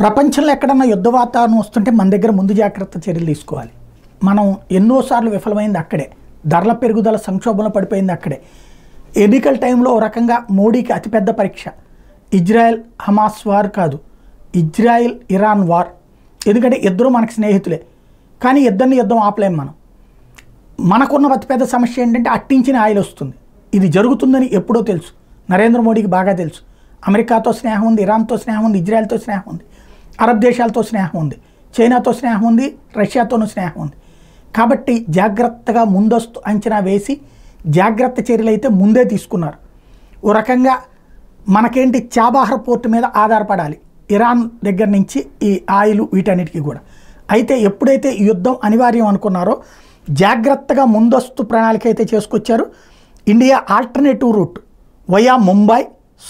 ప్రపంచంలో ఎక్కడన్నా యుద్ధ వాతావరణం వస్తుంటే మన దగ్గర ముందు జాగ్రత్త చర్యలు తీసుకోవాలి. మనం ఎన్నోసార్లు విఫలమైంది అక్కడే, ధరల పెరుగుదల సంక్షోభంలో పడిపోయింది అక్కడే. ఎన్నికల టైంలో ఓ రకంగా మోడీకి అతిపెద్ద పరీక్ష ఇజ్రాయెల్ హమాస్ వార్ కాదు, ఇజ్రాయెల్ ఇరాన్ వార్. ఎందుకంటే ఇద్దరు మనకి స్నేహితులే, కానీ ఇద్దరిని యుద్ధం ఆపలేం మనం. మనకున్న అతిపెద్ద సమస్య ఏంటంటే అట్టించిన ఆయిల్ వస్తుంది. ఇది జరుగుతుందని ఎప్పుడో తెలుసు, నరేంద్ర మోడీకి బాగా తెలుసు. అమెరికాతో స్నేహం ఉంది, ఇరాన్తో స్నేహం ఉంది, ఇజ్రాయెల్తో స్నేహం ఉంది, అరబ్ దేశాలతో స్నేహం ఉంది, చైనాతో స్నేహం ఉంది, రష్యాతోనూ స్నేహం ఉంది. కాబట్టి జాగ్రత్తగా ముందస్తు అంచనా వేసి జాగ్రత్త చర్యలు అయితే ముందే తీసుకున్నారు. ఓ రకంగా మనకేంటి చాబాహర్ పోర్టు మీద ఆధారపడాలి ఇరాన్ దగ్గర నుంచి ఈ ఆయిల్ వీటన్నిటికీ కూడా. అయితే ఎప్పుడైతే ఈ యుద్ధం అనివార్యం అనుకున్నారో జాగ్రత్తగా ముందస్తు ప్రణాళిక అయితే చేసుకొచ్చారు. India alternative route via Mumbai,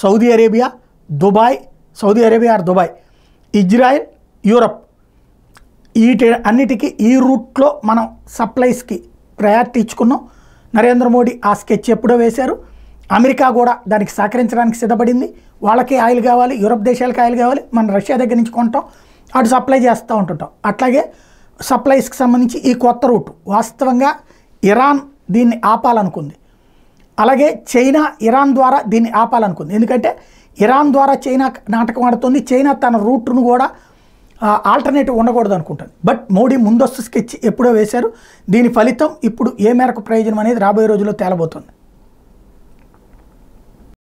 Saudi Arabia, Dubai, Saudi Arabia or Dubai, Israel, Europe, వీటి అన్నిటికీ ఈ రూట్లో మనం సప్లైస్కి ప్రయారిటీ ఇచ్చుకున్నాం. నరేంద్ర మోడీ ఆ స్కెచ్ ఎప్పుడో వేశారు. అమెరికా కూడా దానికి సహకరించడానికి సిద్ధపడింది. వాళ్ళకి ఆయిల్ కావాలి, యూరప్ దేశాలకు ఆయిల్ కావాలి, మనం రష్యా దగ్గర నుంచి కొంటాం, అటు సప్లై చేస్తూ ఉంటుంటాం. అట్లాగే సప్లైస్కి సంబంధించి ఈ కొత్త రూట్ వాస్తవంగా ఇరాన్ దీన్ని ఆపాలనుకుంది, అలాగే చైనా ఇరాన్ ద్వారా దీన్ని ఆపాలనుకుంది. ఎందుకంటే ఇరాన్ ద్వారా చైనా నాటకం ఆడుతుంది, చైనా తన రూట్ను కూడా ఆల్టర్నేటివ్ ఉండకూడదు అనుకుంటుంది. బట్ మోడీ ముందస్తు స్కెచ్ ఎప్పుడో వేశారు. దీని ఫలితం ఇప్పుడు ఏ మేరకు ప్రయోజనం అనేది రాబోయే రోజుల్లో తేలబోతుంది.